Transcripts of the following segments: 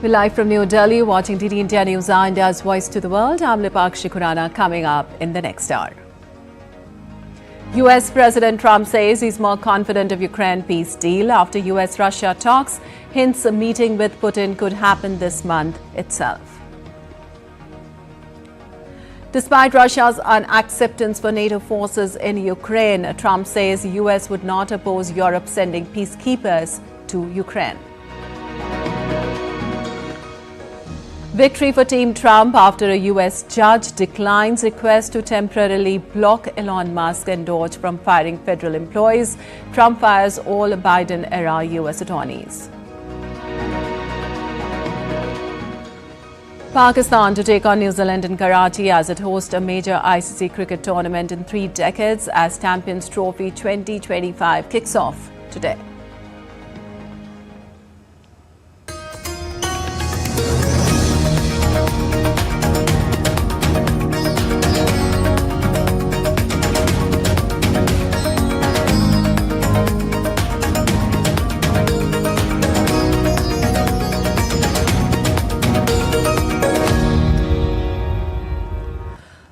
We're live from New Delhi, watching DD India News, India's voice to the world. I'm Lipakshi Khurana, coming up in the next hour. US President Trump says he's more confident of Ukraine peace deal after US-Russia talks. Hints a meeting with Putin could happen this month itself. Despite Russia's unacceptance for NATO forces in Ukraine, Trump says the US would not oppose Europe sending peacekeepers to Ukraine. Victory for Team Trump after a US judge declines request to temporarily block Elon Musk and Doge from firing federal employees. Trump fires all Biden-era US attorneys. Pakistan to take on New Zealand in Karachi as it hosts a major ICC cricket tournament in 3 decades as Champions Trophy 2025 kicks off today.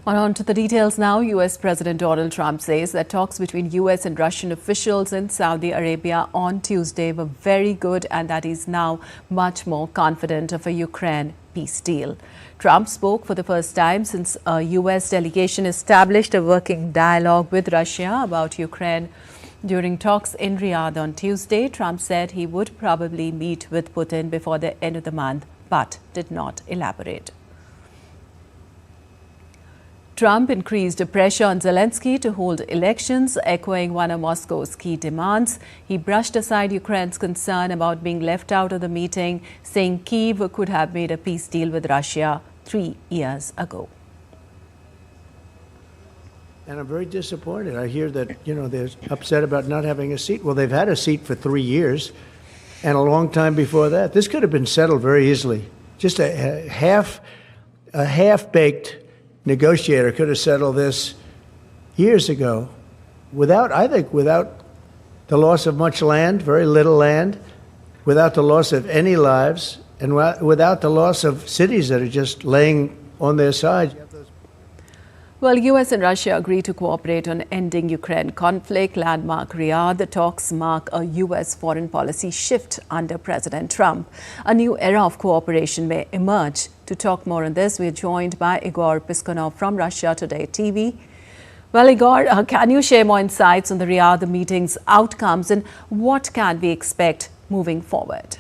On to the details now. US President Donald Trump says that talks between US and Russian officials in Saudi Arabia on Tuesday were very good and that he's now much more confident of a Ukraine peace deal. Trump spoke for the first time since a US delegation established a working dialogue with Russia about Ukraine. During talks in Riyadh on Tuesday, Trump said he would probably meet with Putin before the end of the month, but did not elaborate. Trump increased pressure on Zelensky to hold elections, echoing one of Moscow's key demands. He brushed aside Ukraine's concern about being left out of the meeting, saying Kyiv could have made a peace deal with Russia 3 years ago. And I'm very disappointed. I hear that, they're upset about not having a seat. Well, they've had a seat for 3 years and a long time before that. This could have been settled very easily. Just a half-baked negotiator could have settled this years ago without the loss of much land, very little land, without the loss of any lives, and without the loss of cities that are just laying on their side. Well, US and Russia agreed to cooperate on ending Ukraine conflict. Landmark Riyadh. The talks mark a US foreign policy shift under President Trump. A new era of cooperation may emerge. To talk more on this, we are joined by Igor Piskunov from Russia Today TV. Well, Igor, can you share more insights on the Riyadh meeting's outcomes and what can we expect moving forward?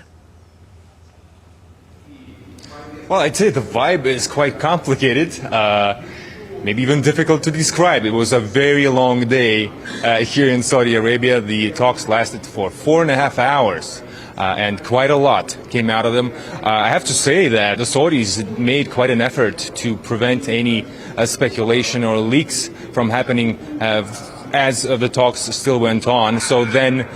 Well, I'd say the vibe is quite complicated. Maybe even difficult to describe. It was a very long day here in Saudi Arabia. The talks lasted for 4.5 hours. And quite a lot came out of them. I have to say that the Saudis made quite an effort to prevent any speculation or leaks from happening as the talks still went on. So then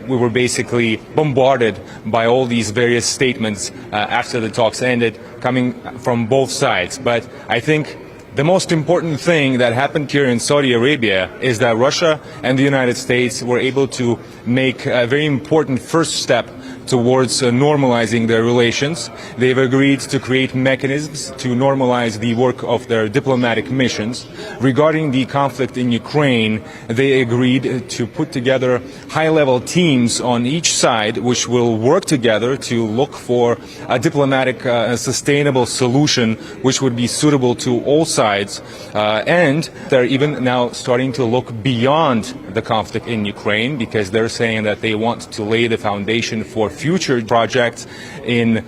we were basically bombarded by all these various statements after the talks ended, coming from both sides. But I think the most important thing that happened here in Saudi Arabia is that Russia and the United States were able to make a very important first step towards normalizing their relations. They've agreed to create mechanisms to normalize the work of their diplomatic missions. Regarding the conflict in Ukraine, they agreed to put together high-level teams on each side which will work together to look for a diplomatic, sustainable solution which would be suitable to all sides. And they're even now starting to look beyond the conflict in Ukraine because they're saying that they want to lay the foundation for future projects in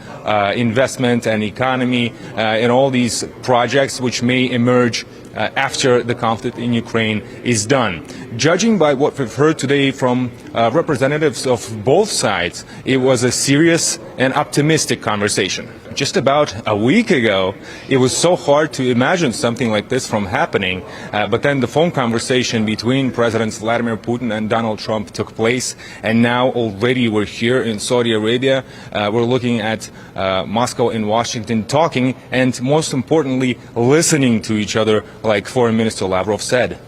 investment and economy, in all these projects which may emerge after the conflict in Ukraine is done. Judging by what we've heard today from representatives of both sides, it was a serious and optimistic conversation. Just about a week ago, it was so hard to imagine something like this from happening, but then the phone conversation between Presidents Vladimir Putin and Donald Trump took place, and now already we're here in Saudi Arabia. We're looking at Moscow and Washington talking, and most importantly, listening to each other, like Foreign Minister Lavrov said.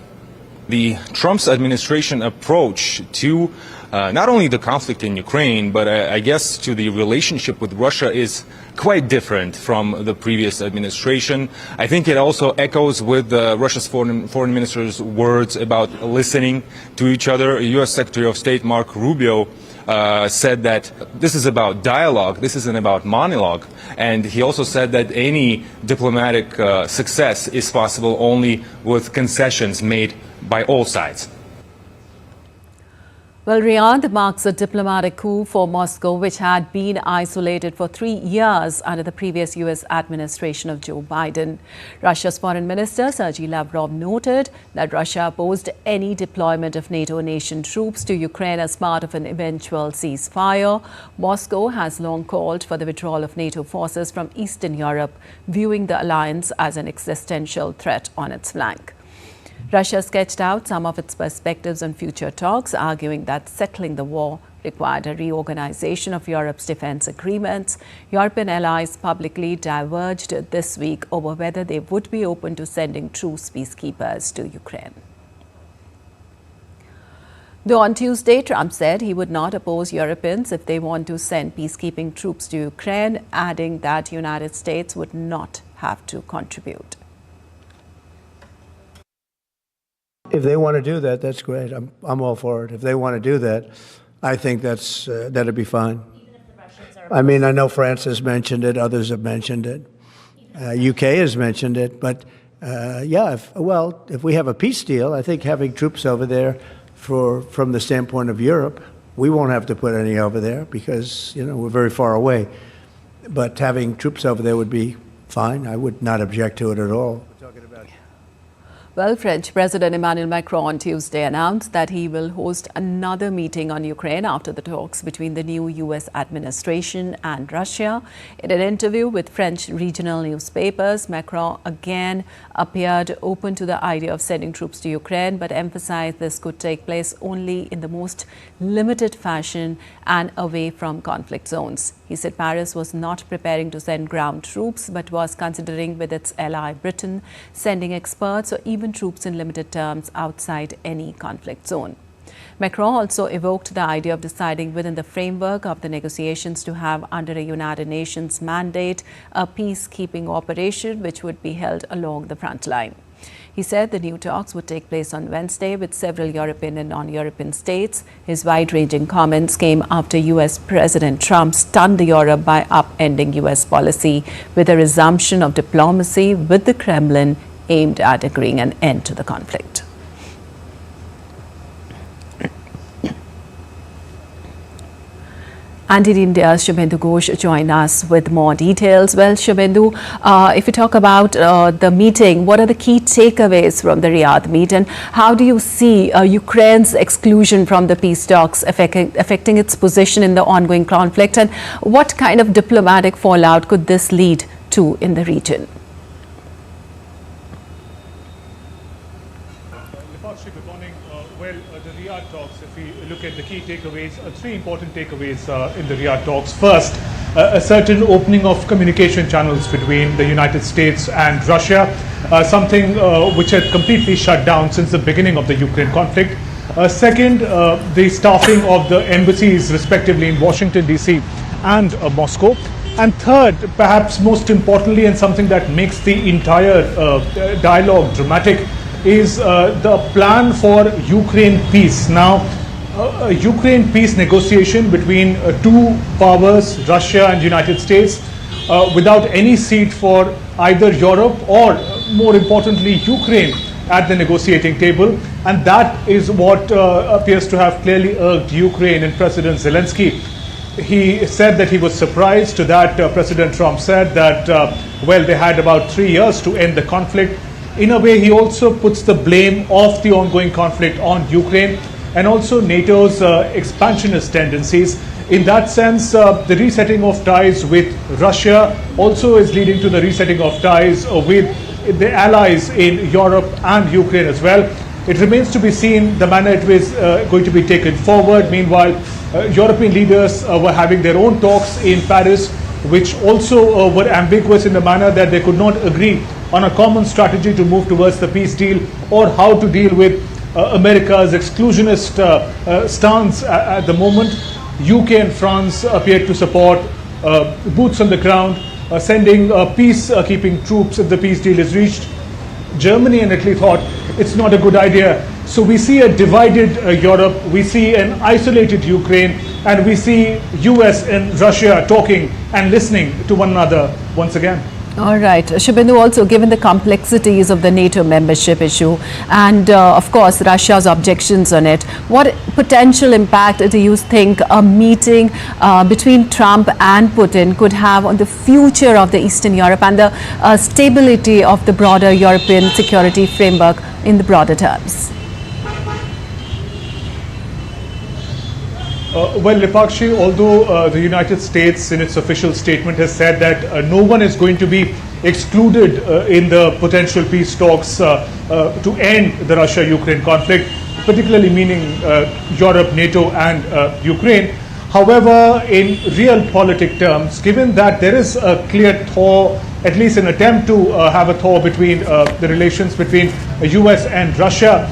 The Trump's administration approach to not only the conflict in Ukraine, but I guess to the relationship with Russia is quite different from the previous administration. I think it also echoes with Russia's foreign minister's words about listening to each other. U.S. Secretary of State Marco Rubio said that this is about dialogue, this isn't about monologue. And he also said that any diplomatic success is possible only with concessions made by all sides. Well, Riyadh marks a diplomatic coup for Moscow, which had been isolated for 3 years under the previous U.S. administration of Joe Biden. Russia's Foreign Minister Sergei Lavrov noted that Russia opposed any deployment of NATO nation troops to Ukraine as part of an eventual ceasefire. Moscow has long called for the withdrawal of NATO forces from Eastern Europe, viewing the alliance as an existential threat on its flank. Russia sketched out some of its perspectives on future talks, arguing that settling the war required a reorganization of Europe's defense agreements. European allies publicly diverged this week over whether they would be open to sending truce peacekeepers to Ukraine. Though on Tuesday, Trump said he would not oppose Europeans if they want to send peacekeeping troops to Ukraine, adding that the United States would not have to contribute. If they want to do that, that's great. I'm all for it. If they want to do that, I think that'd be fine. Even if the Russians are I mean, I know France has mentioned it, others have mentioned it, UK has mentioned it, but yeah, if we have a peace deal, I think having troops over there from the standpoint of Europe, we won't have to put any over there because, you know, we're very far away. But having troops over there would be fine. I would not object to it at all. Well, French President Emmanuel Macron on Tuesday announced that he will host another meeting on Ukraine after the talks between the new U.S. administration and Russia. In an interview with French regional newspapers, Macron again appeared open to the idea of sending troops to Ukraine, but emphasized this could take place only in the most limited fashion and away from conflict zones. He said Paris was not preparing to send ground troops, but was considering with its ally Britain sending experts or even troops in limited terms outside any conflict zone. Macron also evoked the idea of deciding within the framework of the negotiations to have under a United Nations mandate a peacekeeping operation which would be held along the front line. He said the new talks would take place on Wednesday with several European and non-European states. His wide-ranging comments came after U.S. President Trump stunned Europe by upending U.S. policy with a resumption of diplomacy with the Kremlin aimed at agreeing an end to the conflict. And in India, Shubhendu Ghosh joined us with more details. Well, Shubhendu, if you talk about the meeting, what are the key takeaways from the Riyadh meet, and how do you see Ukraine's exclusion from the peace talks affecting its position in the ongoing conflict, and what kind of diplomatic fallout could this lead to in the region? Good morning. The Riyadh talks, if we look at the key takeaways, three important takeaways in the Riyadh talks. First, a certain opening of communication channels between the United States and Russia, something which had completely shut down since the beginning of the Ukraine conflict. Second, the staffing of the embassies respectively in Washington DC and Moscow. And third, perhaps most importantly, and something that makes the entire dialogue dramatic, is the plan for Ukraine peace. Now, Ukraine peace negotiation between two powers, Russia and United States, without any seat for either Europe or, more importantly, Ukraine at the negotiating table. And that is what appears to have clearly irked Ukraine and President Zelensky. He said that he was surprised to that President Trump said that, well, they had about 3 years to end the conflict. In a way, he also puts the blame of the ongoing conflict on Ukraine and also NATO's expansionist tendencies. In that sense, the resetting of ties with Russia also is leading to the resetting of ties with the allies in Europe and Ukraine as well. It remains to be seen the manner it was going to be taken forward. Meanwhile, European leaders were having their own talks in Paris, which also were ambiguous in the manner that they could not agree on a common strategy to move towards the peace deal or how to deal with America's exclusionist stance at the moment. UK and France appeared to support boots on the ground, sending peacekeeping troops if the peace deal is reached. Germany and Italy thought it's not a good idea. So we see a divided Europe, we see an isolated Ukraine, and we see US and Russia talking and listening to one another once again. All right. Shubhendu, also given the complexities of the NATO membership issue and of course Russia's objections on it, what potential impact do you think a meeting between Trump and Putin could have on the future of the Eastern Europe and the stability of the broader European security framework in the broader terms? Well, Lipakshi, although the United States in its official statement has said that no one is going to be excluded in the potential peace talks to end the Russia-Ukraine conflict, particularly meaning Europe, NATO and Ukraine. However, in realpolitik terms, given that there is a clear thaw, at least an attempt to have a thaw between the relations between the US and Russia,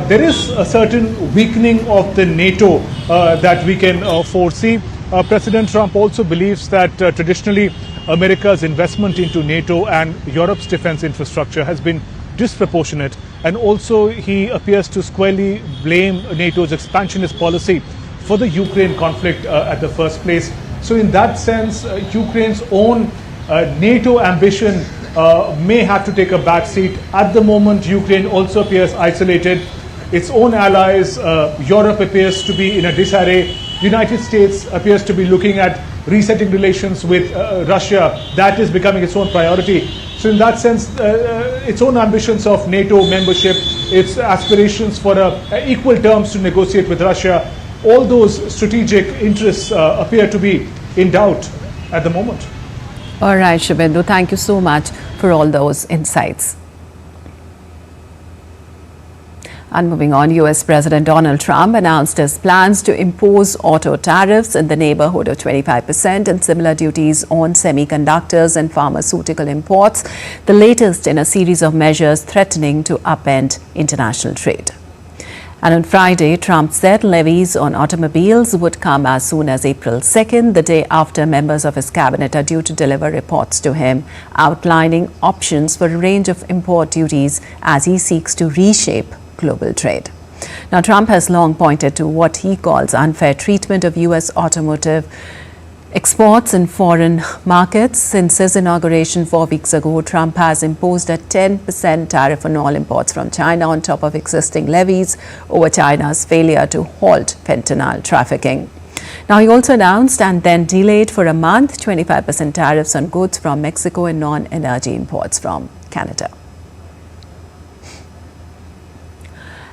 there is a certain weakening of the NATO that we can foresee. President Trump also believes that traditionally America's investment into NATO and Europe's defense infrastructure has been disproportionate, and also he appears to squarely blame NATO's expansionist policy for the Ukraine conflict at the first place. So in that sense, Ukraine's own NATO ambition may have to take a back seat. At the moment, Ukraine also appears isolated. Its own allies, Europe appears to be in a disarray. United States appears to be looking at resetting relations with Russia. That is becoming its own priority. So in that sense, its own ambitions of NATO membership, its aspirations for equal terms to negotiate with Russia, all those strategic interests appear to be in doubt at the moment. All right, Shubhendu, thank you so much for all those insights. And moving on, US President Donald Trump announced his plans to impose auto tariffs in the neighborhood of 25% and similar duties on semiconductors and pharmaceutical imports, the latest in a series of measures threatening to upend international trade. And on Friday, Trump said levies on automobiles would come as soon as April 2nd, the day after members of his cabinet are due to deliver reports to him, outlining options for a range of import duties as he seeks to reshape global trade. Now, Trump has long pointed to what he calls unfair treatment of U.S. automotive exports in foreign markets. Since his inauguration 4 weeks ago, Trump has imposed a 10% tariff on all imports from China on top of existing levies over China's failure to halt fentanyl trafficking. Now, he also announced and then delayed for a month 25% tariffs on goods from Mexico and non-energy imports from Canada.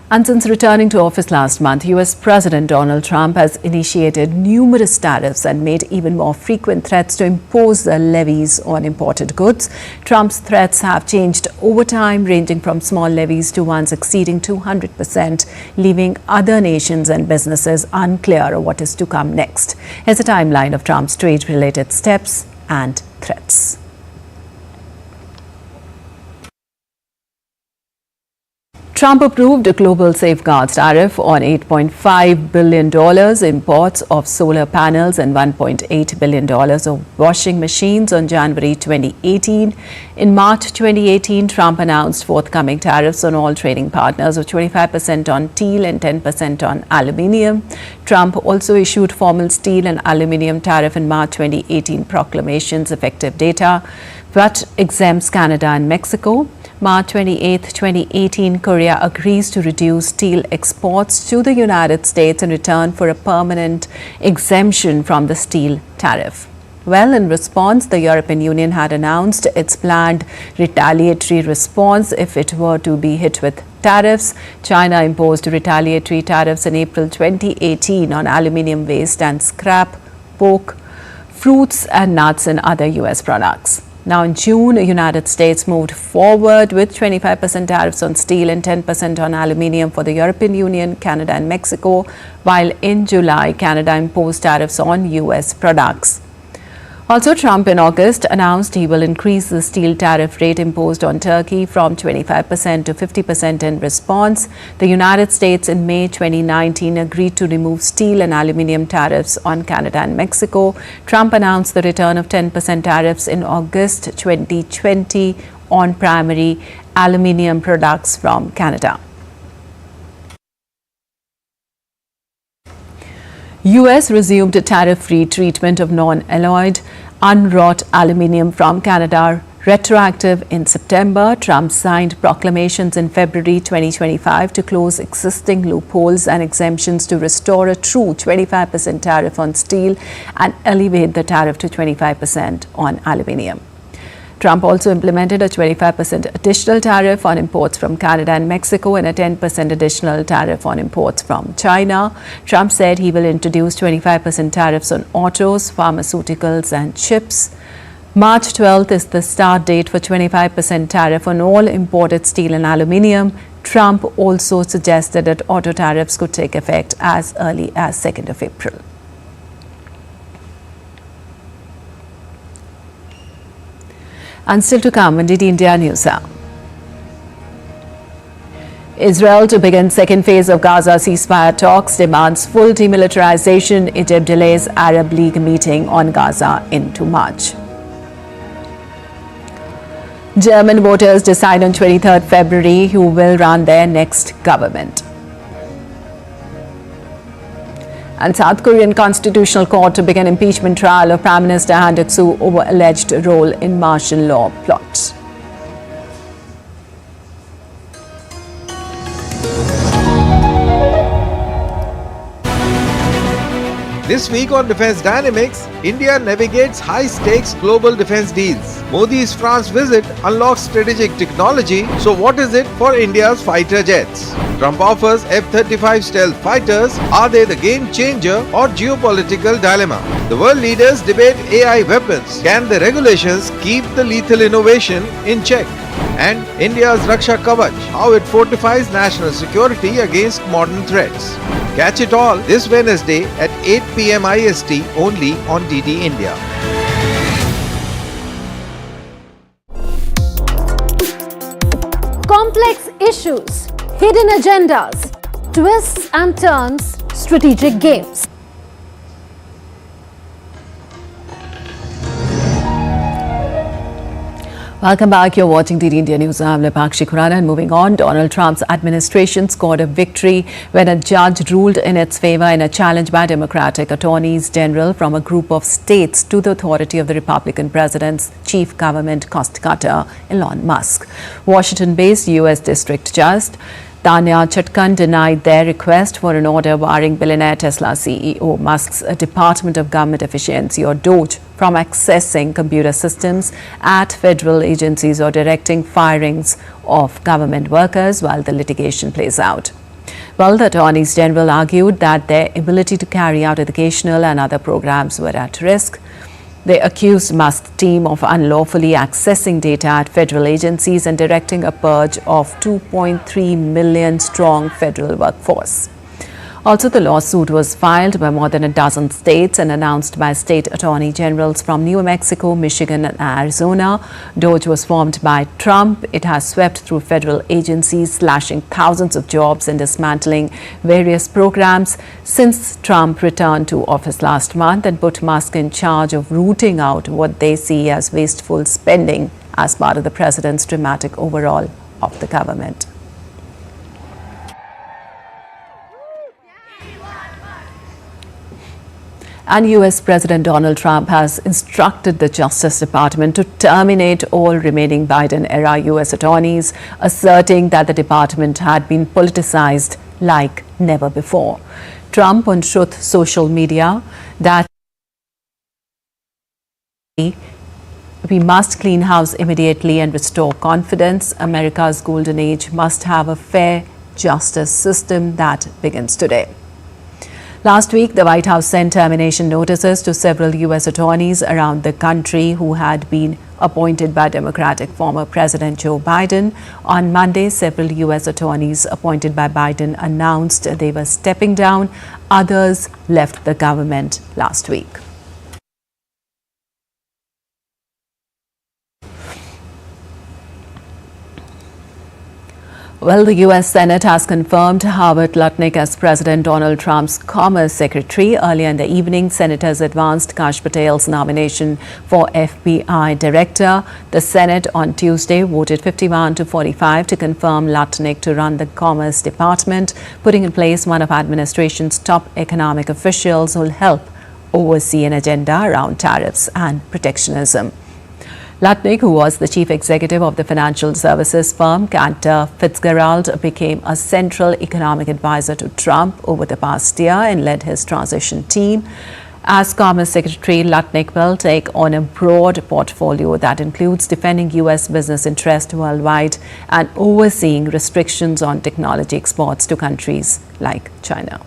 And since returning to office last month, US President Donald Trump has initiated numerous tariffs and made even more frequent threats to impose the levies on imported goods. Trump's threats have changed over time, ranging from small levies to ones exceeding 200%, leaving other nations and businesses unclear of what is to come next. Here's a timeline of Trump's trade-related steps and threats. Trump approved a global safeguards tariff on $8.5 billion imports of solar panels and $1.8 billion of washing machines on January 2018. In March 2018, Trump announced forthcoming tariffs on all trading partners of 25% on steel and 10% on aluminium. Trump also issued formal steel and aluminium tariff in March 2018 proclamations effective data, but exempts Canada and Mexico. March 28, 2018, Korea agrees to reduce steel exports to the United States in return for a permanent exemption from the steel tariff. Well, in response, the European Union had announced its planned retaliatory response if it were to be hit with tariffs. China imposed retaliatory tariffs in April 2018 on aluminium waste and scrap, pork, fruits and nuts and other US products. Now, in June, the United States moved forward with 25% tariffs on steel and 10% on aluminium for the European Union, Canada and Mexico, while in July, Canada imposed tariffs on US products. Also, Trump in August announced he will increase the steel tariff rate imposed on Turkey from 25% to 50% in response. The United States in May 2019 agreed to remove steel and aluminium tariffs on Canada and Mexico. Trump announced the return of 10% tariffs in August 2020 on primary aluminium products from Canada. U.S. resumed a tariff-free treatment of non-alloyed, unwrought aluminium from Canada, retroactive in September. Trump signed proclamations in February 2025 to close existing loopholes and exemptions to restore a true 25% tariff on steel and elevate the tariff to 25% on aluminium. Trump also implemented a 25% additional tariff on imports from Canada and Mexico and a 10% additional tariff on imports from China. Trump said he will introduce 25% tariffs on autos, pharmaceuticals and chips. March 12th is the start date for 25% tariff on all imported steel and aluminium. Trump also suggested that auto tariffs could take effect as early as 2nd of April. And still to come on DD India News Hour. Israel to begin second phase of Gaza ceasefire talks, demands full demilitarization. Egypt delays Arab League meeting on Gaza into March. German voters decide on 23rd February who will run their next government. And South Korean Constitutional Court to begin impeachment trial of Prime Minister Han Duck-soo over alleged role in martial law plot. This week on Defence Dynamics, India navigates high-stakes global defence deals. Modi's France visit unlocks strategic technology, so what is it for India's fighter jets? Trump offers F-35 stealth fighters. Are they the game changer or geopolitical dilemma? The world leaders debate AI weapons. Can the regulations keep the lethal innovation in check? And India's Raksha Kavach, how it fortifies national security against modern threats. Catch it all this Wednesday at 8 p.m. IST only on DD India. Complex issues, hidden agendas, twists and turns, strategic games. Welcome back. You're watching DD India News. I'm Lepakshi Khurana. And moving on, Donald Trump's administration scored a victory when a judge ruled in its favor in a challenge by Democratic attorneys general from a group of states to the authority of the Republican president's chief government cost cutter, Elon Musk. Washington-based U.S. District Judge Tanya Chatkan denied their request for an order barring billionaire Tesla CEO Musk's Department of Government Efficiency or DOGE from accessing computer systems at federal agencies or directing firings of government workers while the litigation plays out. Well, the attorneys general argued that their ability to carry out educational and other programs were at risk. They accused Musk's team of unlawfully accessing data at federal agencies and directing a purge of 2.3 million strong federal workforce. Also, the lawsuit was filed by more than a dozen states and announced by state attorney generals from New Mexico, Michigan and Arizona. DOGE was formed by Trump. It has swept through federal agencies, slashing thousands of jobs and dismantling various programs since Trump returned to office last month and put Musk in charge of rooting out what they see as wasteful spending as part of the president's dramatic overhaul of the government. And U.S. President Donald Trump has instructed the Justice Department to terminate all remaining Biden-era U.S. attorneys, asserting that the department had been politicized like never before. Trump on Truth social media that we must clean house immediately and restore confidence. America's golden age must have a fair justice system that begins today. Last week, the White House sent termination notices to several U.S. attorneys around the country who had been appointed by Democratic former President Joe Biden. On Monday, several U.S. attorneys appointed by Biden announced they were stepping down. Others left the government last week. Well, the U.S. Senate has confirmed Howard Lutnick as President Donald Trump's Commerce Secretary. Earlier in the evening, senators advanced Kash Patel's nomination for FBI Director. The Senate on Tuesday voted 51 to 45 to confirm Lutnick to run the Commerce Department, putting in place one of administration's top economic officials who will help oversee an agenda around tariffs and protectionism. Lutnick, who was the chief executive of the financial services firm Cantor Fitzgerald, became a central economic advisor to Trump over the past year and led his transition team. As Commerce Secretary, Lutnick will take on a broad portfolio that includes defending U.S. business interests worldwide and overseeing restrictions on technology exports to countries like China.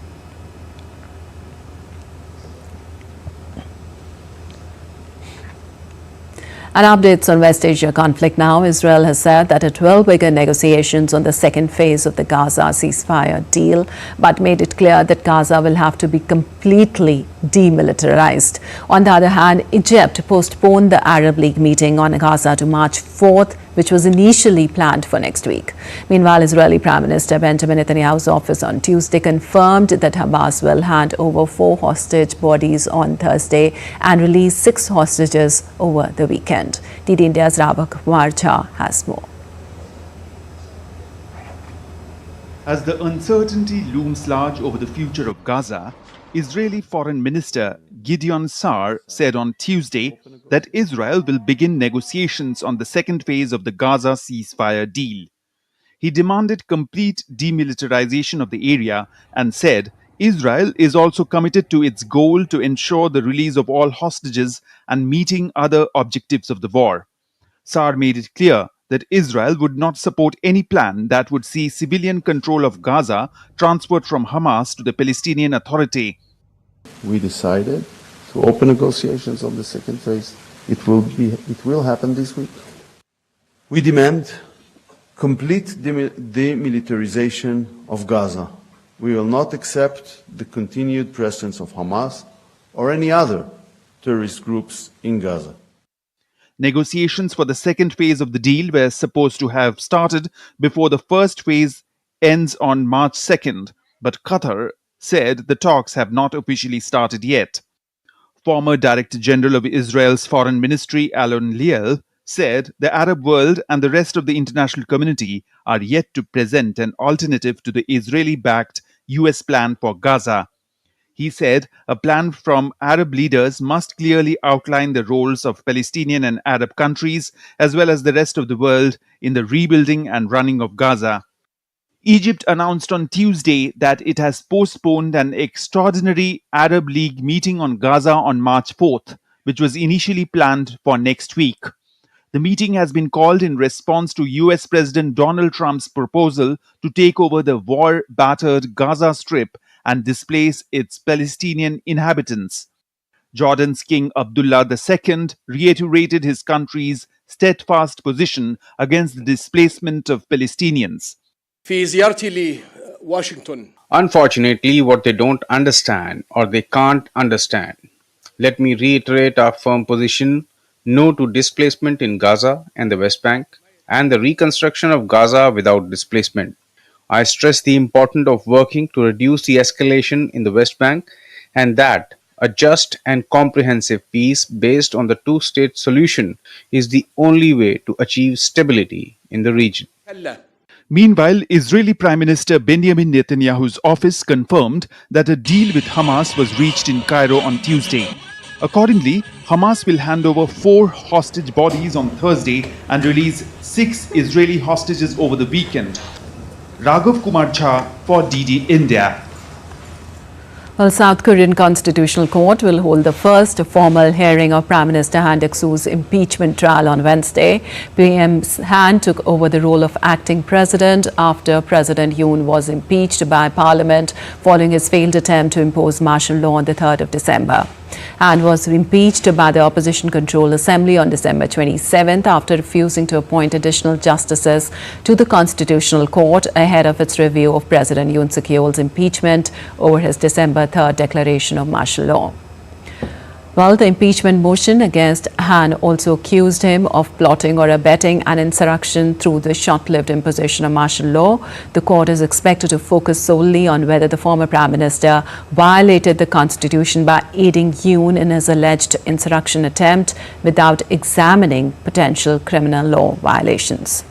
And updates on West Asia conflict now. Israel has said that it will begin negotiations on the second phase of the Gaza ceasefire deal, but made it clear that Gaza will have to be completely demilitarized. On the other hand, Egypt postponed the Arab League meeting on Gaza to March 4th, which was initially planned for next week. Meanwhile, Israeli Prime Minister Benjamin Netanyahu's office on Tuesday confirmed that Hamas will hand over 4 hostage bodies on Thursday and release 6 hostages over the weekend. DD India's Rabak Marcha has more. As the uncertainty looms large over the future of Gaza, Israeli Foreign Minister Gideon Sa'ar said on Tuesday that Israel will begin negotiations on the second phase of the Gaza ceasefire deal. He demanded complete demilitarization of the area and said Israel is also committed to its goal to ensure the release of all hostages and meeting other objectives of the war. Sa'ar made it clear that Israel would not support any plan that would see civilian control of Gaza transferred from Hamas to the Palestinian Authority. We decided to open negotiations on the second phase. It will happen this week. We demand complete demilitarization of Gaza. We will not accept the continued presence of Hamas or any other terrorist groups in Gaza. Negotiations for the second phase of the deal were supposed to have started before the first phase ends on March 2nd, but Qatar said the talks have not officially started yet. Former Director General of Israel's Foreign Ministry, Alon Liel, said the Arab world and the rest of the international community are yet to present an alternative to the Israeli-backed US plan for Gaza. He said a plan from Arab leaders must clearly outline the roles of Palestinian and Arab countries as well as the rest of the world in the rebuilding and running of Gaza. Egypt announced on Tuesday that it has postponed an extraordinary Arab League meeting on Gaza on March 4th, which was initially planned for next week. The meeting has been called in response to US President Donald Trump's proposal to take over the war-battered Gaza Strip and displace its Palestinian inhabitants. Jordan's King Abdullah II reiterated his country's steadfast position against the displacement of Palestinians. Unfortunately, what they don't understand or they can't understand. Let me reiterate our firm position: no to displacement in Gaza and the West Bank, and the reconstruction of Gaza without displacement. I stress the importance of working to reduce the escalation in the West Bank, and that a just and comprehensive peace based on the two-state solution is the only way to achieve stability in the region. Meanwhile, Israeli Prime Minister Benjamin Netanyahu's office confirmed that a deal with Hamas was reached in Cairo on Tuesday. Accordingly, Hamas will hand over 4 hostage bodies on Thursday and release 6 Israeli hostages over the weekend. Raghav Kumar Jha for DD India. Well, South Korean Constitutional Court will hold the first formal hearing of Prime Minister Han Duck-soo's impeachment trial on Wednesday. PM Han took over the role of acting president after President Yoon was impeached by Parliament following his failed attempt to impose martial law on the 3rd of December. Han was impeached by the Opposition-controlled Assembly on December 27th after refusing to appoint additional justices to the Constitutional Court ahead of its review of President Yoon Suk-yeol's impeachment over his December 3rd declaration of martial law. Well, the impeachment motion against Han also accused him of plotting or abetting an insurrection through the short-lived imposition of martial law. The court is expected to focus solely on whether the former Prime Minister violated the constitution by aiding Yoon in his alleged insurrection attempt without examining potential criminal law violations.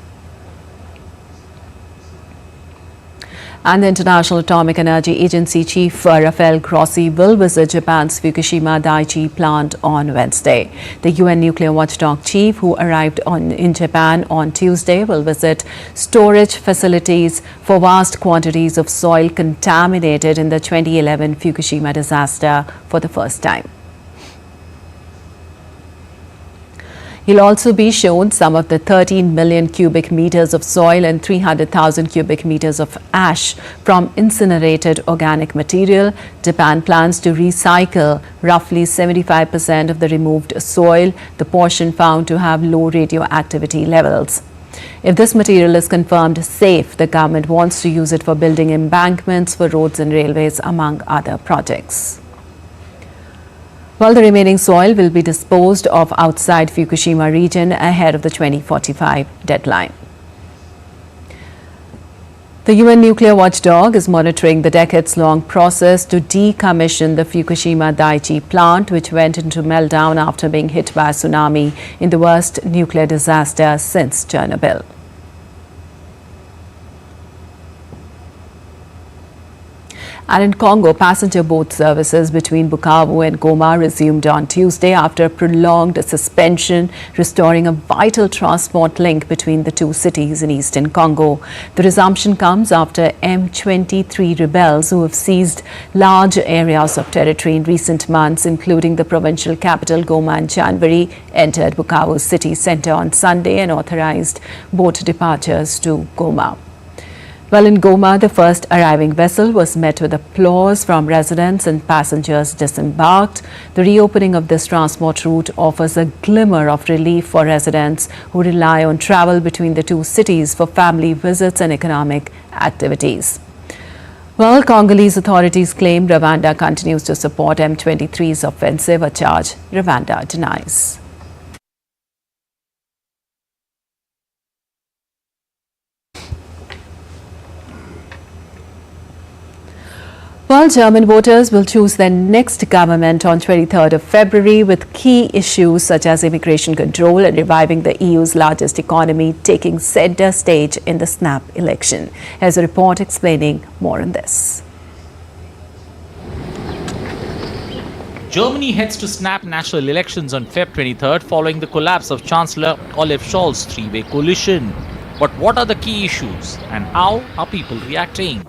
And the International Atomic Energy Agency Chief Rafael Grossi will visit Japan's Fukushima Daiichi plant on Wednesday. The UN nuclear watchdog chief, who arrived in Japan on Tuesday, will visit storage facilities for vast quantities of soil contaminated in the 2011 Fukushima disaster for the first time. He'll also be shown some of the 13 million cubic meters of soil and 300,000 cubic meters of ash from incinerated organic material. Japan plans to recycle roughly 75% of the removed soil, the portion found to have low radioactivity levels. If this material is confirmed safe, the government wants to use it for building embankments for roads and railways, among other projects. Well, the remaining soil will be disposed of outside Fukushima region ahead of the 2045 deadline. The UN nuclear watchdog is monitoring the decades-long process to decommission the Fukushima Daiichi plant, which went into meltdown after being hit by a tsunami in the worst nuclear disaster since Chernobyl. And in Congo, passenger boat services between Bukavu and Goma resumed on Tuesday after a prolonged suspension, restoring a vital transport link between the two cities in eastern Congo. The resumption comes after M23 rebels, who have seized large areas of territory in recent months, including the provincial capital Goma in January, entered Bukavu's city centre on Sunday and authorized boat departures to Goma. Well, in Goma, the first arriving vessel was met with applause from residents and passengers disembarked. The reopening of this transport route offers a glimmer of relief for residents who rely on travel between the two cities for family visits and economic activities. Well, Congolese authorities claim Rwanda continues to support M23's offensive, a charge Rwanda denies. Well, German voters will choose their next government on 23rd of February, with key issues such as immigration control and reviving the EU's largest economy taking center stage in the snap election. Here's a report explaining more on this. Germany heads to snap national elections on Feb 23rd following the collapse of Chancellor Olaf Scholz's three-way coalition. But what are the key issues and how are people reacting?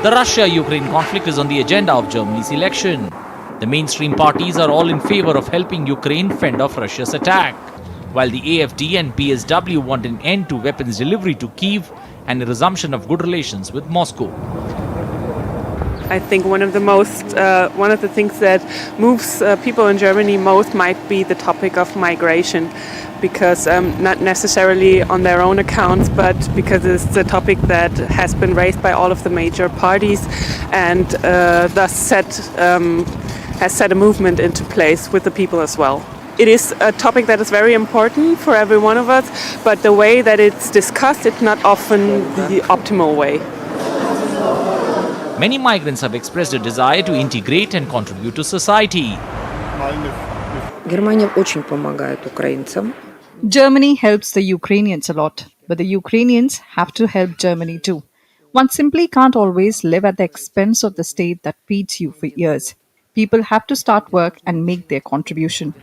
The Russia-Ukraine conflict is on the agenda of Germany's election. The mainstream parties are all in favor of helping Ukraine fend off Russia's attack, while the AfD and PSW want an end to weapons delivery to Kyiv and a resumption of good relations with Moscow. I think one of the things that moves people in Germany most might be the topic of migration, because not necessarily on their own accounts, but because it's a topic that has been raised by all of the major parties and thus has set a movement into place with the people as well. It is a topic that is very important for every one of us, but the way that it's discussed, it's not often the optimal way. Many migrants have expressed a desire to integrate and contribute to society. Germany helps the Ukrainians a lot, but the Ukrainians have to help Germany too. One simply can't always live at the expense of the state that feeds you for years. People have to start work and make their contribution.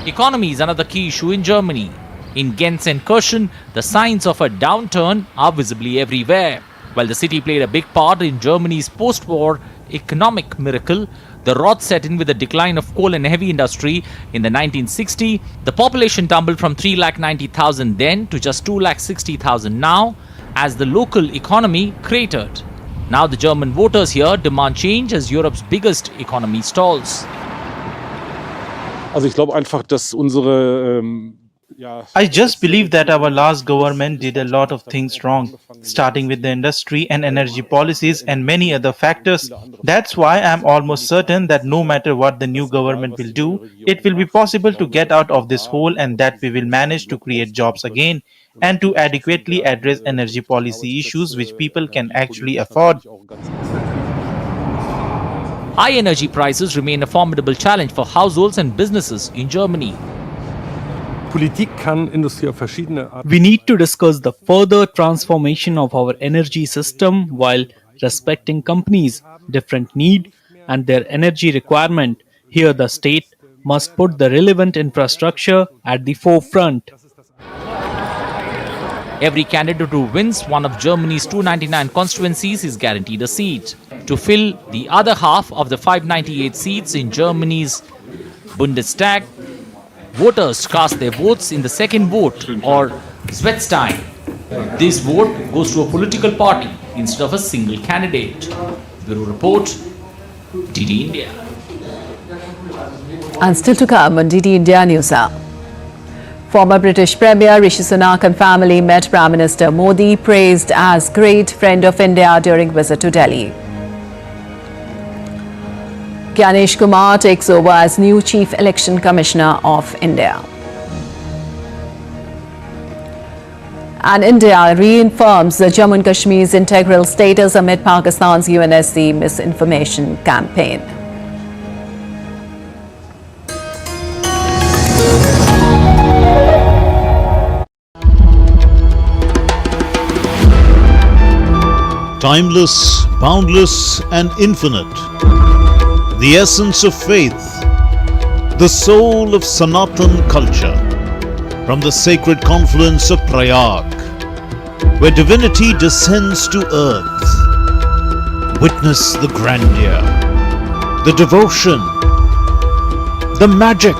Economy is another key issue in Germany. In Gelsenkirchen, the signs of a downturn are visibly everywhere. While the city played a big part in Germany's post-war economic miracle, the rot set in with the decline of coal and heavy industry in the 1960s. The population tumbled from 390,000 then to just 260,000 now, as the local economy cratered. Now the German voters here demand change as Europe's biggest economy stalls. Also ich glaube einfach, dass unsere I just believe that our last government did a lot of things wrong, starting with the industry and energy policies and many other factors. That's why I'm almost certain that no matter what the new government will do, it will be possible to get out of this hole and that we will manage to create jobs again and to adequately address energy policy issues which people can actually afford. High energy prices remain a formidable challenge for households and businesses in Germany. We need to discuss the further transformation of our energy system while respecting companies' different need and their energy requirement. Here the state must put the relevant infrastructure at the forefront. Every candidate who wins one of Germany's 299 constituencies is guaranteed a seat. To fill the other half of the 598 seats in Germany's Bundestag, voters cast their votes in the second vote, or Zweitstimme. This vote goes to a political party instead of a single candidate. Bureau Report, DD India. And still to come on DD India News Hour. Former British Premier Rishi Sunak and family met Prime Minister Modi, praised as great friend of India during visit to Delhi. Gyanesh Kumar takes over as new Chief Election Commissioner of India. And India reaffirms the Jammu and Kashmir's integral status amid Pakistan's UNSC misinformation campaign. Timeless, boundless, and infinite. The essence of faith, the soul of Sanatan culture, from the sacred confluence of Prayag, where divinity descends to earth. Witness the grandeur, the devotion, the magic,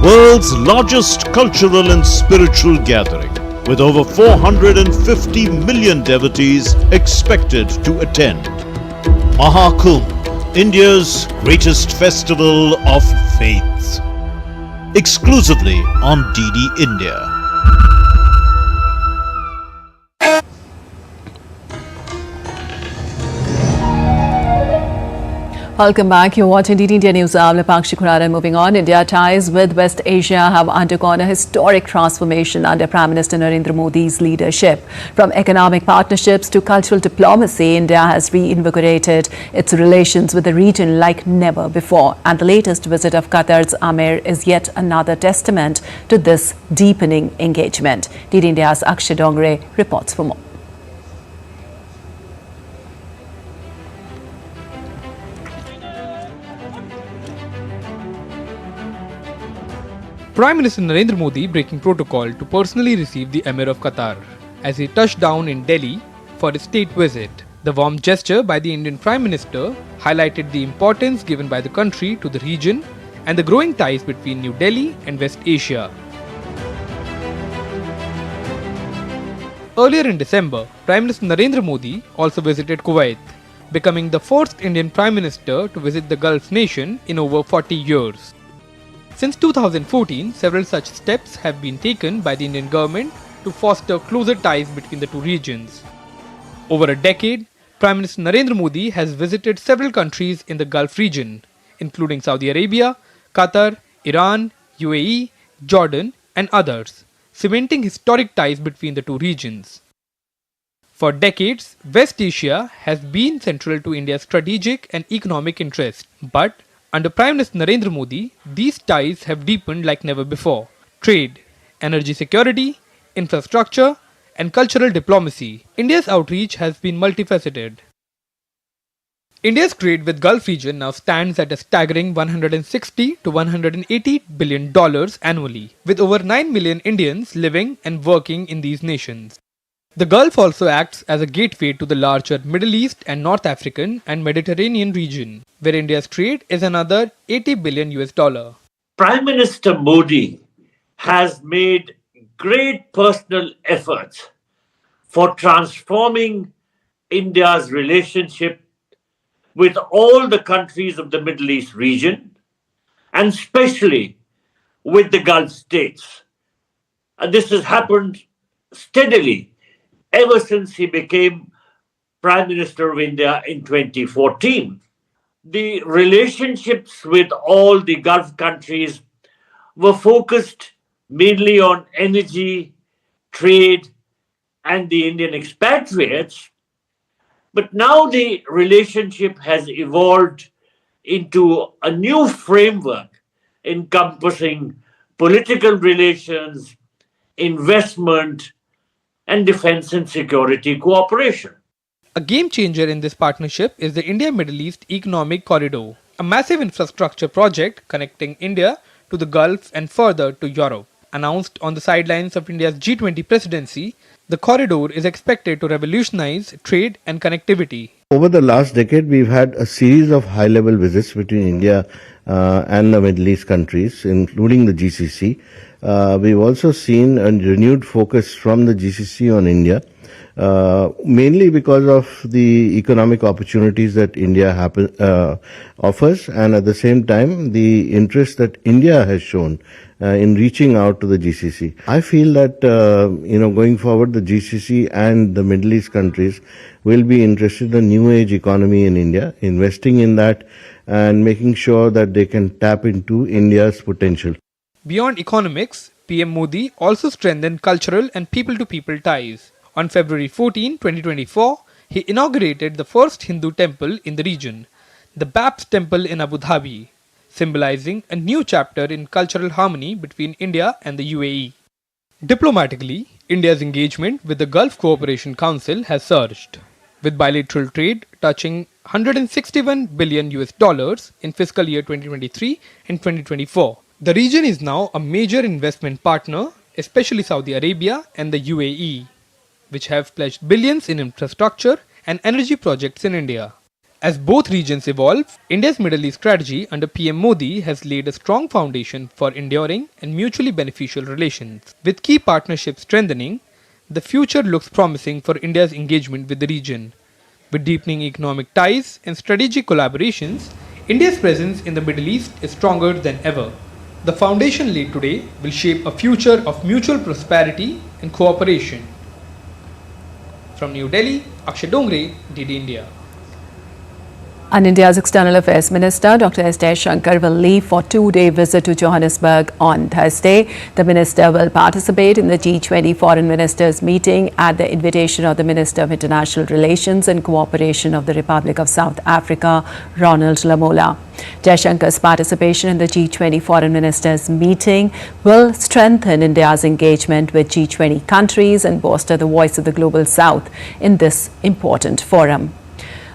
world's largest cultural and spiritual gathering, with over 450 million devotees expected to attend. Mahakumbh, India's greatest festival of faith. Exclusively on DD India. Welcome back. You're watching DD India News. I'm Lepakshi Khurana. Moving on, India ties with West Asia have undergone a historic transformation under Prime Minister Narendra Modi's leadership. From economic partnerships to cultural diplomacy, India has reinvigorated its relations with the region like never before. And the latest visit of Qatar's Amir is yet another testament to this deepening engagement. DD India's Akshay Dongre reports for more. Prime Minister Narendra Modi breaking protocol to personally receive the Emir of Qatar as he touched down in Delhi for a state visit. The warm gesture by the Indian Prime Minister highlighted the importance given by the country to the region and the growing ties between New Delhi and West Asia. Earlier in December, Prime Minister Narendra Modi also visited Kuwait, becoming the first Indian Prime Minister to visit the Gulf nation in over 40 years. Since 2014, several such steps have been taken by the Indian government to foster closer ties between the two regions. Over a decade, Prime Minister Narendra Modi has visited several countries in the Gulf region, including Saudi Arabia, Qatar, Iran, UAE, Jordan, and others, cementing historic ties between the two regions. For decades, West Asia has been central to India's strategic and economic interests, but under Prime Minister Narendra Modi, these ties have deepened like never before. Trade, energy security, infrastructure, and cultural diplomacy. India's outreach has been multifaceted. India's trade with Gulf region now stands at a staggering $160 to $180 billion annually, with over 9 million Indians living and working in these nations. The Gulf also acts as a gateway to the larger Middle East and North African and Mediterranean region, where India's trade is another $80 billion. Prime Minister Modi has made great personal efforts for transforming India's relationship with all the countries of the Middle East region, and especially with the Gulf states, This has happened steadily ever since he became Prime Minister of India in 2014. The relationships with all the Gulf countries were focused mainly on energy, trade, and the Indian expatriates. But now the relationship has evolved into a new framework encompassing political relations, investment, and defense and security cooperation. A game changer in this partnership is the India-Middle East Economic Corridor, a massive infrastructure project connecting India to the Gulf and further to Europe. Announced on the sidelines of India's G20 presidency, the corridor is expected to revolutionize trade and connectivity. Over the last decade, we've had a series of high-level visits between India and the Middle East countries, including the GCC. We've also seen a renewed focus from the GCC on India, mainly because of the economic opportunities that India offers, and at the same time, the interest that India has shown in reaching out to the GCC. I feel that, going forward, the GCC and the Middle East countries will be interested in the new age economy in India, investing in that and making sure that they can tap into India's potential. Beyond economics, PM Modi also strengthened cultural and people-to-people ties. On February 14, 2024, he inaugurated the first Hindu temple in the region, the Babs Temple in Abu Dhabi, symbolizing a new chapter in cultural harmony between India and the UAE. Diplomatically, India's engagement with the Gulf Cooperation Council has surged, with bilateral trade touching $161 billion in fiscal year 2023 and 2024. The region is now a major investment partner, especially Saudi Arabia and the UAE, which have pledged billions in infrastructure and energy projects in India. As both regions evolve, India's Middle East strategy under PM Modi has laid a strong foundation for enduring and mutually beneficial relations. With key partnerships strengthening, the future looks promising for India's engagement with the region. With deepening economic ties and strategic collaborations, India's presence in the Middle East is stronger than ever. The foundation laid today will shape a future of mutual prosperity and cooperation. From New Delhi, Akshay Dongre, DD India. And India's External Affairs Minister, Dr. S. Jaishankar, will leave for a two-day visit to Johannesburg on Thursday. The minister will participate in the G20 Foreign Ministers meeting at the invitation of the Minister of International Relations and Cooperation of the Republic of South Africa, Ronald Lamola. Jaishankar's participation in the G20 Foreign Ministers meeting will strengthen India's engagement with G20 countries and bolster the voice of the Global South in this important forum.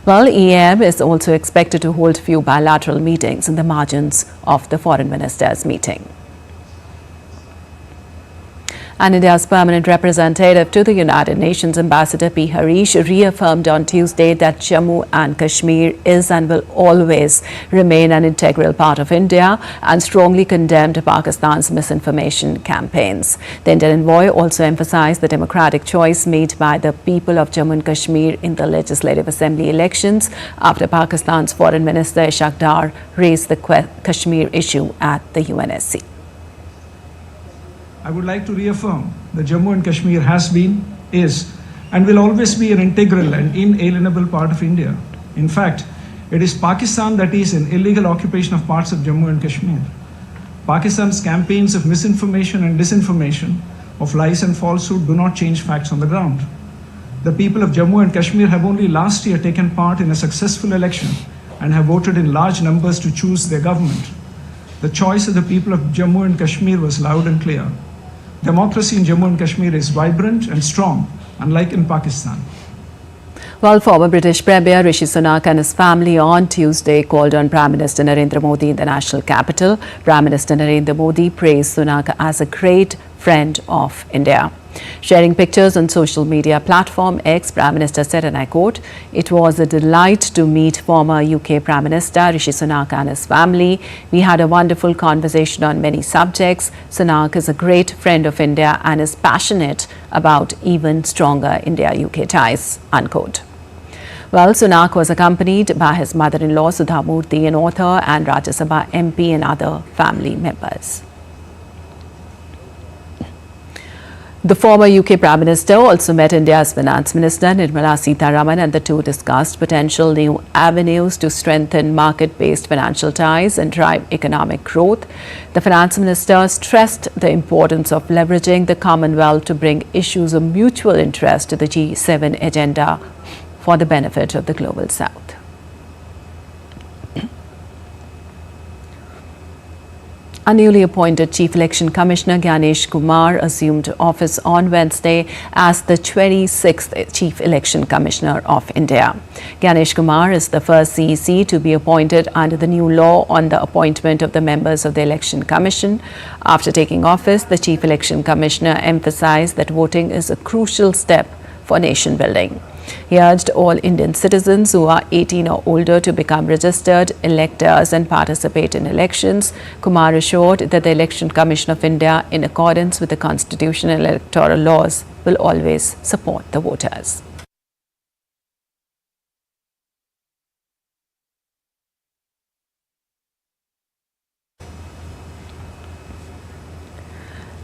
Well, EAM is also expected to hold few bilateral meetings in the margins of the Foreign Ministers meeting. And India's permanent representative to the United Nations, Ambassador P. Harish, reaffirmed on Tuesday that Jammu and Kashmir is and will always remain an integral part of India, and strongly condemned Pakistan's misinformation campaigns. The Indian envoy also emphasized the democratic choice made by the people of Jammu and Kashmir in the Legislative Assembly elections after Pakistan's Foreign Minister Ishaq Dar raised the Kashmir issue at the UNSC. I would like to reaffirm that Jammu and Kashmir has been, is, and will always be an integral and inalienable part of India. In fact, it is Pakistan that is in illegal occupation of parts of Jammu and Kashmir. Pakistan's campaigns of misinformation and disinformation, of lies and falsehood do not change facts on the ground. The people of Jammu and Kashmir have only last year taken part in a successful election and have voted in large numbers to choose their government. The choice of the people of Jammu and Kashmir was loud and clear. Democracy in Jammu and Kashmir is vibrant and strong, unlike in Pakistan. Well, former British Premier Rishi Sunak and his family on Tuesday called on Prime Minister Narendra Modi in the national capital. Prime Minister Narendra Modi praised Sunak as a great friend of India. Sharing pictures on social media platform X, Prime Minister said, and I quote, "It was a delight to meet former UK Prime Minister Rishi Sunak and his family. We had a wonderful conversation on many subjects. Sunak is a great friend of India and is passionate about even stronger India-UK ties," unquote. Well, Sunak was accompanied by his mother-in-law Sudha Murthy, an author, and Rajya Sabha MP and other family members. The former UK Prime Minister also met India's Finance Minister Nirmala Sitharaman, and the two discussed potential new avenues to strengthen market-based financial ties and drive economic growth. The Finance Minister stressed the importance of leveraging the Commonwealth to bring issues of mutual interest to the G7 agenda for the benefit of the Global South. A newly appointed Chief Election Commissioner Gyanesh Kumar assumed office on Wednesday as the 26th Chief Election Commissioner of India. Gyanesh Kumar is the first CEC to be appointed under the new law on the appointment of the members of the Election Commission. After taking office, the Chief Election Commissioner emphasized that voting is a crucial step for nation building. He urged all Indian citizens who are 18 or older to become registered electors and participate in elections. Kumar assured that the Election Commission of India, in accordance with the Constitution and electoral laws, will always support the voters.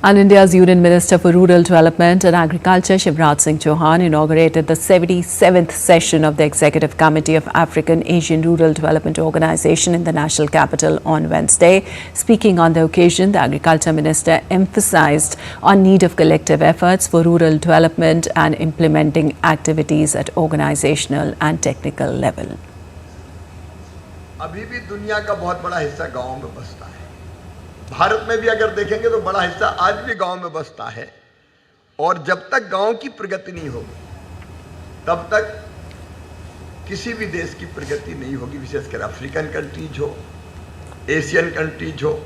And India's Union Minister for Rural Development and Agriculture, Shivraj Singh Chauhan, inaugurated the 77th session of the Executive Committee of African-Asian Rural Development Organization in the national capital on Wednesday. Speaking on the occasion, the Agriculture Minister emphasized on need of collective efforts for rural development and implementing activities at organizational and technical level. अभी भी दुनिया का बहुत बड़ा हिस्सा गांव में बसता है। भारत में भी अगर देखेंगे तो बड़ा हिस्सा आज भी गांव में बसता है, और जब तक गांव की प्रगति नहीं होगी तब तक किसी भी देश की प्रगति नहीं होगी, विशेषकर अफ्रीकन कंट्रीज हो, एशियन कंट्रीज हो।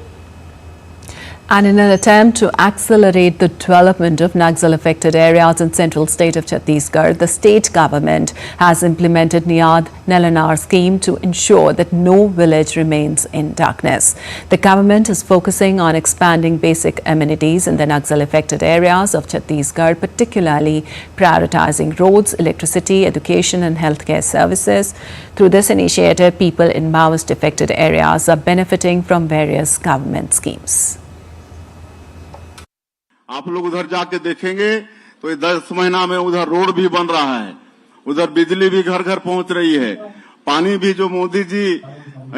And in an attempt to accelerate the development of Naxal-affected areas in central state of Chhattisgarh, the state government has implemented Niyad Nelanar scheme to ensure that no village remains in darkness. The government is focusing on expanding basic amenities in the Naxal-affected areas of Chhattisgarh, particularly prioritizing roads, electricity, education and healthcare services. Through this initiative, people in Maoist-affected areas are benefiting from various government schemes. आप लोग उधर जाके देखेंगे तो 10 महीना में उधर road भी बन रहा है, उधर बिजली भी घर घर पहुंच रही है, पानी भी जो मोदी जी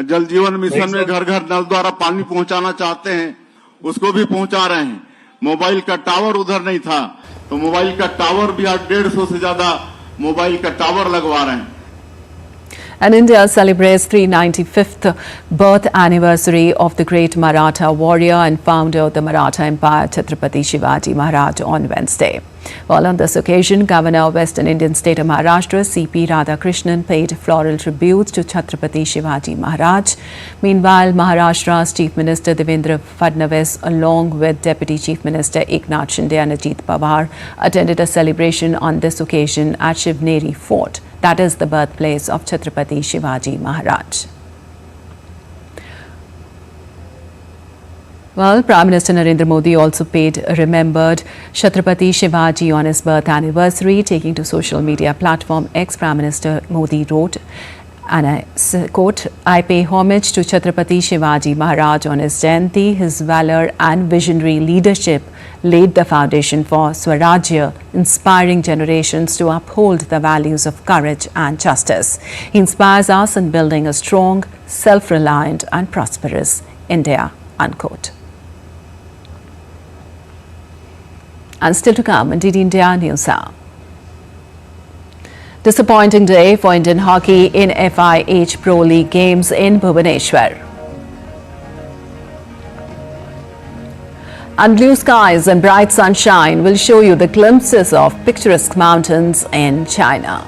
जल जीवन मिशन में घर घर नल द्वारा पानी पहुंचाना चाहते हैं उसको भी पहुंचा रहे हैं। मोबाइल का टावर उधर नहीं था तो मोबाइल का टावर भी आज 150 से ज्यादा मोबाइल का टावर लगवा रहे हैं। And India celebrates 395th birth anniversary of the great Maratha warrior and founder of the Maratha Empire, Chhatrapati Shivaji Maharaj, on Wednesday. Well, on this occasion, Governor of Western Indian state of Maharashtra, C.P. Radhakrishnan, paid floral tributes to Chhatrapati Shivaji Maharaj. Meanwhile, Maharashtra's Chief Minister Devendra Fadnavis, along with Deputy Chief Minister Eknath Shinde and Ajit Pawar, attended a celebration on this occasion at Shivneri Fort. That is the birthplace of Chhatrapati Shivaji Maharaj. Well, Prime Minister Narendra Modi also remembered Chhatrapati Shivaji on his birth anniversary. Taking to social media platform X, Prime Minister Modi wrote, and I quote, "I pay homage to Chhatrapati Shivaji Maharaj on his Jayanti. His valor and visionary leadership laid the foundation for Swarajya, inspiring generations to uphold the values of courage and justice. He inspires us in building a strong, self-reliant and prosperous India." Unquote. And still to come, indeed, India News Hour. Disappointing day for Indian hockey in FIH Pro League games in Bhubaneswar. And blue skies and bright sunshine will show you the glimpses of picturesque mountains in China.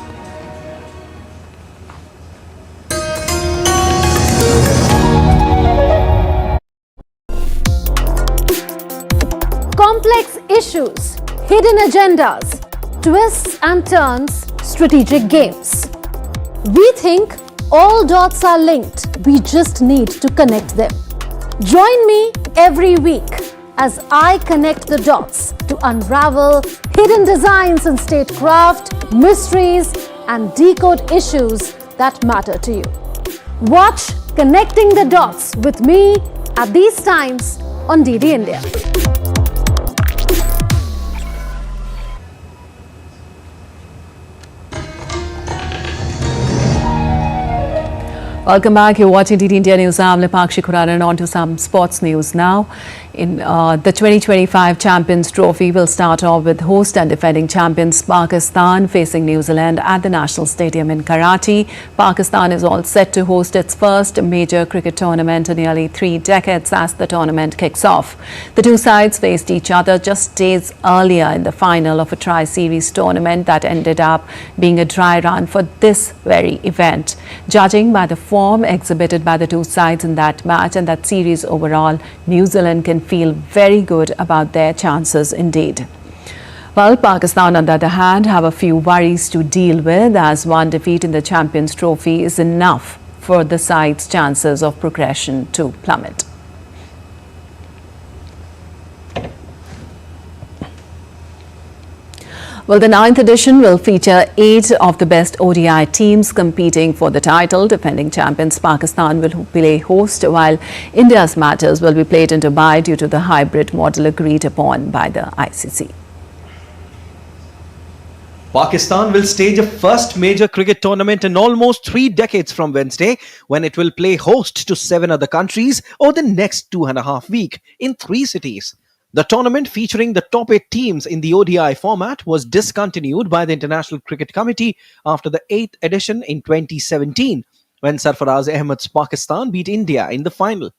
Complex issues, hidden agendas, twists and turns, strategic games. We think all dots are linked. We just need to connect them. Join me every week as I connect the dots to unravel hidden designs in statecraft, mysteries, and decode issues that matter to you. Watch Connecting the Dots with me at these times on DD India. Welcome back. You're watching DD India News. I'm Lipakshi Khurana, and on to some sports news now. In the 2025 Champions Trophy will start off with host and defending champions Pakistan facing New Zealand at the National Stadium in Karachi. Pakistan is all set to host its first major cricket tournament in nearly 3 decades as the tournament kicks off. The two sides faced each other just days earlier in the final of a tri-series tournament that ended up being a dry run for this very event. Judging by the form exhibited by the two sides in that match and that series overall, New Zealand can feel very good about their chances indeed. Well, Pakistan, on the other hand, have a few worries to deal with, as one defeat in the Champions Trophy is enough for the side's chances of progression to plummet. Well, the 9th edition will feature 8 of the best ODI teams competing for the title. Defending champions Pakistan will play host, while India's matches will be played in Dubai due to the hybrid model agreed upon by the ICC. Pakistan will stage a first major cricket tournament in almost 3 decades from Wednesday, when it will play host to 7 other countries over the next 2.5 weeks in 3 cities. The tournament, featuring the top 8 teams in the ODI format, was discontinued by the International Cricket Committee after the 8th edition in 2017, when Sarfaraz Ahmed's Pakistan beat India in the final.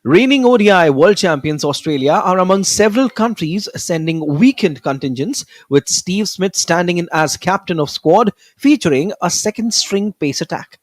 Reigning ODI world champions Australia are among several countries sending weekend contingents, with Steve Smith standing in as captain of squad, featuring a second-string pace attack.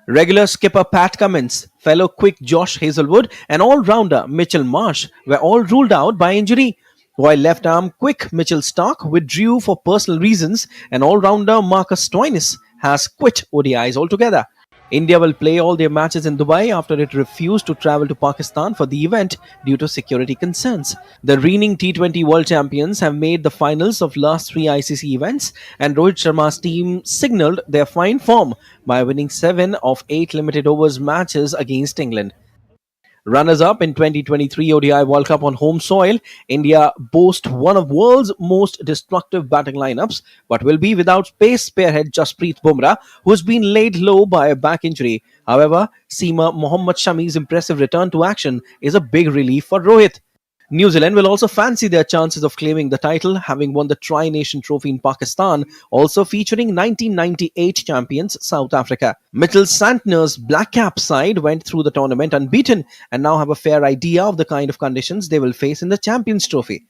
Regular skipper Pat Cummins, fellow quick Josh Hazelwood and all-rounder Mitchell Marsh were all ruled out by injury, while left-arm quick Mitchell Starc withdrew for personal reasons and all-rounder Marcus Stoinis has quit ODIs altogether. India will play all their matches in Dubai after it refused to travel to Pakistan for the event due to security concerns. The reigning T20 world champions have made the finals of last 3 ICC events, and Rohit Sharma's team signalled their fine form by winning 7 of 8 limited overs matches against England. Runners-up in 2023 ODI World Cup on home soil, India boasts one of the world's most destructive batting lineups, but will be without pace spearhead Jasprit Bumrah, who has been laid low by a back injury. However, seamer Mohammad Shami's impressive return to action is a big relief for Rohit. New Zealand will also fancy their chances of claiming the title, having won the Tri-Nation Trophy in Pakistan, also featuring 1998 champions South Africa. Mitchell Santner's Black Cap side went through the tournament unbeaten and now have a fair idea of the kind of conditions they will face in the Champions Trophy.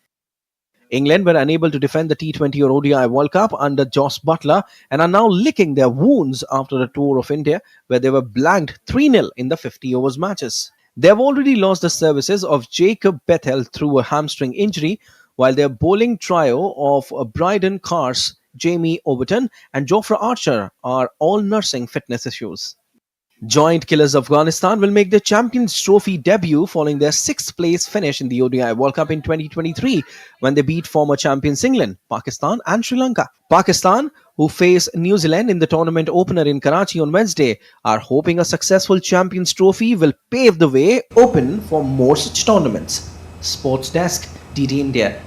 England were unable to defend the T20 or ODI World Cup under Jos Buttler and are now licking their wounds after a tour of India, where they were blanked 3-0 in the 50 overs matches. They have already lost the services of Jacob Bethel through a hamstring injury, while their bowling trio of Bryden Cars, Jamie Overton and Jofra Archer are all nursing fitness issues. Joint killers Afghanistan will make their Champions Trophy debut following their 6th place finish in the ODI World Cup in 2023, when they beat former champions England, Pakistan and Sri Lanka. Pakistan, who face New Zealand in the tournament opener in Karachi on Wednesday, are hoping a successful Champions Trophy will pave the way open for more such tournaments. Sports Desk, DD India.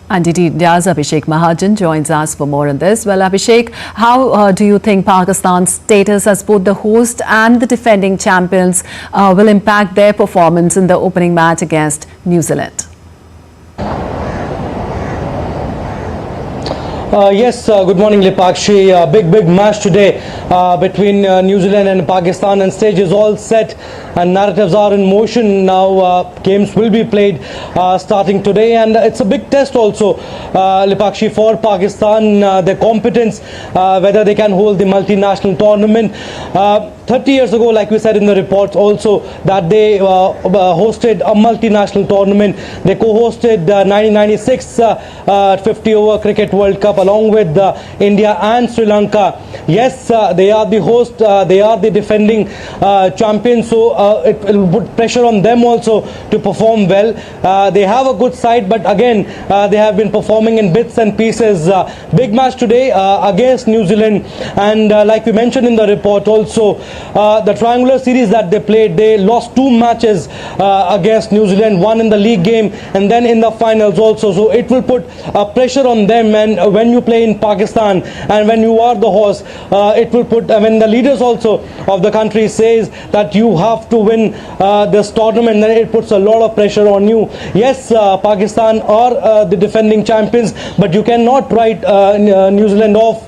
And DD India's Abhishek Mahajan joins us for more on this. Well, Abhishek, how do you think Pakistan's status as both the host and the defending champions will impact their performance in the opening match against New Zealand? Yes, good morning, Lipakshi. Big match today between New Zealand and Pakistan, and stage is all set and narratives are in motion now. Games will be played starting today, and it's a big test also, Lipakshi, for Pakistan, their competence, whether they can hold the multinational tournament. 30 years ago, like we said in the reports also, that they hosted a multinational tournament. They co-hosted 1996 50-over Cricket World Cup along with India and Sri Lanka. Yes, they are the host, they are the defending champions, so it will put pressure on them also to perform well. They have a good side, but again, they have been performing in bits and pieces. Big match today against New Zealand, and like we mentioned in the report also, the triangular series that they played, they lost 2 matches against New Zealand, one in the league game and then in the finals also. So it will put pressure on them, and when you play in Pakistan and when you are the host, it will put, I mean, the leaders also of the country says that you have to win this tournament, then it puts a lot of pressure on you. Yes, Pakistan are the defending champions, but you cannot write New Zealand off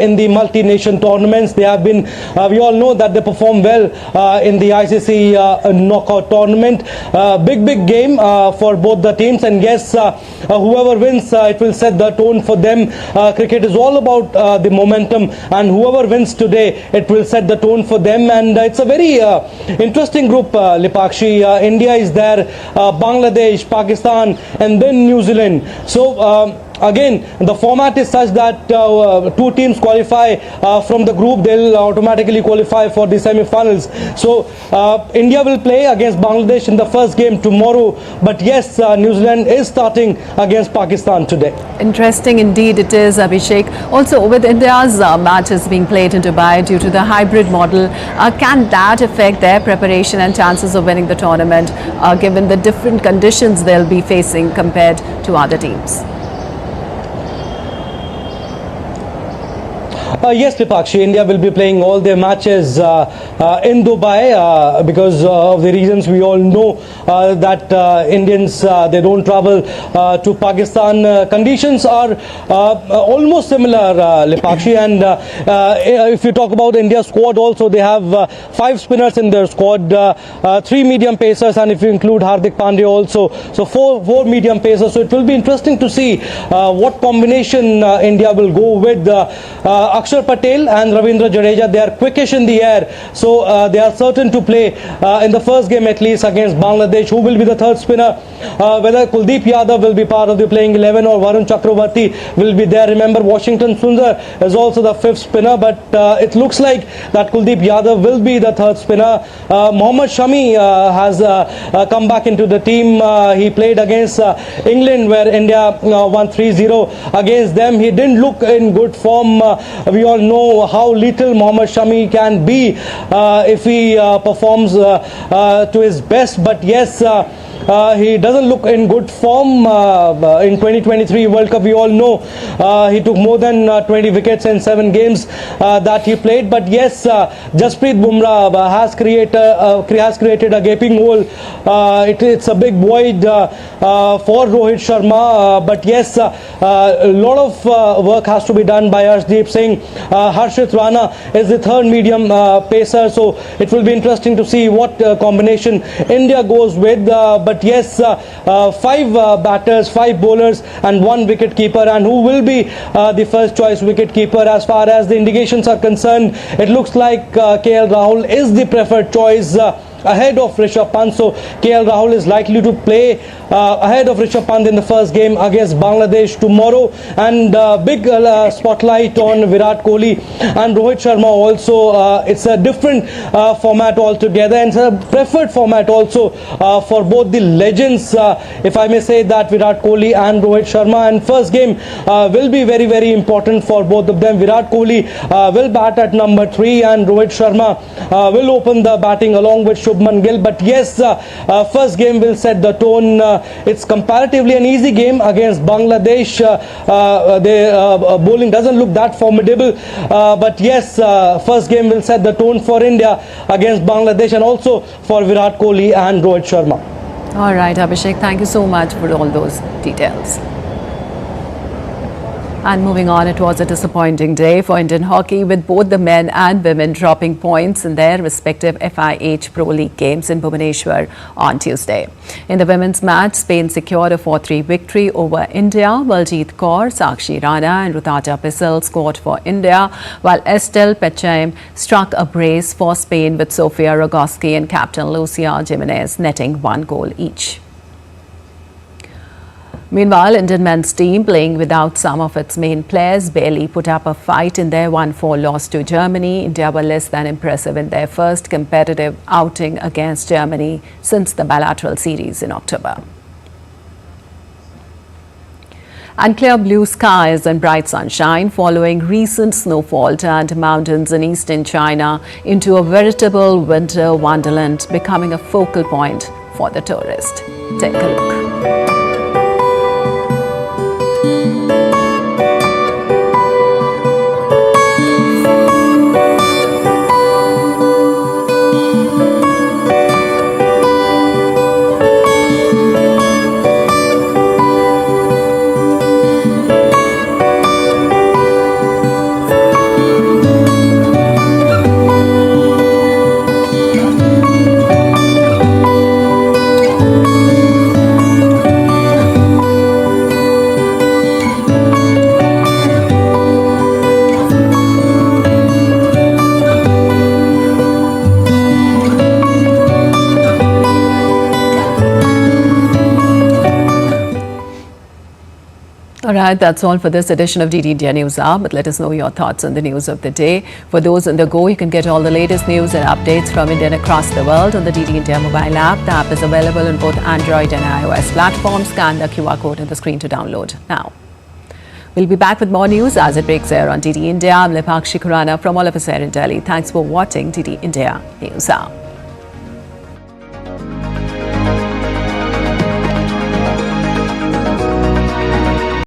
in the multi-nation tournaments. They have been, we all know that they perform well in the ICC knockout tournament. Big game for both the teams, and yes, whoever wins, it will set the tone for them. Cricket is all about the momentum, and whoever wins today, it will set the tone for them. And it's a very interesting group, Lipakshi. India is there, Bangladesh, Pakistan, and then New Zealand. So again, the format is such that two teams qualify from the group. They'll automatically qualify for the semi-finals. So India will play against Bangladesh in the first game tomorrow. But yes, New Zealand is starting against Pakistan today. Interesting indeed it is, Abhishek. Also, with India's matches being played in Dubai due to the hybrid model, can that affect their preparation and chances of winning the tournament, given the different conditions they'll be facing compared to other teams? Yes, Lipakshi, India will be playing all their matches in Dubai because of the reasons we all know that Indians, they don't travel to Pakistan. Conditions are almost similar, Lipakshi, and if you talk about India's squad also, they have 5 spinners in their squad, 3 medium pacers, and if you include Hardik Pandya also, so 4 medium pacers. So it will be interesting to see what combination India will go with. Akshar Patel and Ravindra Jadeja, they are quickish in the air, so they are certain to play in the first game at least against Bangladesh. Who will be the third spinner? Whether Kuldeep Yadav will be part of the playing 11 or Varun Chakravarti will be there. Remember, Washington Sundar is also the 5th spinner, but it looks like that Kuldeep Yadav will be the 3rd spinner. Mohammad Shami has come back into the team. He played against England, where India won 3-0 against them. He didn't look in good form. We all know how little Mohammad Shami can be if he performs to his best. But yes, he doesn't look in good form in 2023 World Cup. We all know he took more than 20 wickets in 7 games that he played. But yes, Jasprit Bumrah has created a gaping hole. It's a big void for Rohit Sharma. But yes, a lot of work has to be done by Harshdeep Singh. Harshit Rana is the 3rd medium pacer. So it will be interesting to see what combination India goes with. But yes, 5 batters, 5 bowlers and 1 wicket keeper. And who will be the first choice wicket keeper? As far as the indications are concerned, it looks like KL Rahul is the preferred choice ahead of Rishabh Pant. So KL Rahul is likely to play ahead of Rishabh Pant in the first game against Bangladesh tomorrow. And big spotlight on Virat Kohli and Rohit Sharma also. It's a different format altogether, and it's a preferred format also for both the legends, if I may say that, Virat Kohli and Rohit Sharma. And first game will be very important for both of them. Virat Kohli will bat at number 3 and Rohit Sharma will open the batting along with Shubman Gill. But yes, first game will set the tone. It's comparatively an easy game against Bangladesh. The bowling doesn't look that formidable. But yes, first game will set the tone for India against Bangladesh, and also for Virat Kohli and Rohit Sharma. All right, Abhishek, thank you so much for all those details. And moving on, it was a disappointing day for Indian hockey, with both the men and women dropping points in their respective FIH Pro League games in Bhubaneswar on Tuesday. In the women's match, Spain secured a 4-3 victory over India. Baljeet Kaur, Sakshi Rana and Rutuja Bissell scored for India, while Estelle Pechaim struck a brace for Spain, with Sofia Rogoski and captain Lucia Jimenez netting 1 goal each. Meanwhile, Indian men's team, playing without some of its main players, barely put up a fight in their 1-4 loss to Germany. India were less than impressive in their first competitive outing against Germany since the bilateral series in October. And clear blue skies and bright sunshine following recent snowfall turned mountains in eastern China into a veritable winter wonderland, becoming a focal point for the tourist. Take a look. All right, that's all for this edition of DD India News Hour. But let us know your thoughts on the news of the day. For those on the go, you can get all the latest news and updates from India and across the world on the DD India mobile app. The app is available on both Android and iOS platforms. Scan the QR code on the screen to download now. We'll be back with more news as it breaks here on DD India. I'm Lipakshi Khurana from all of us here in Delhi. Thanks for watching DD India News Hour.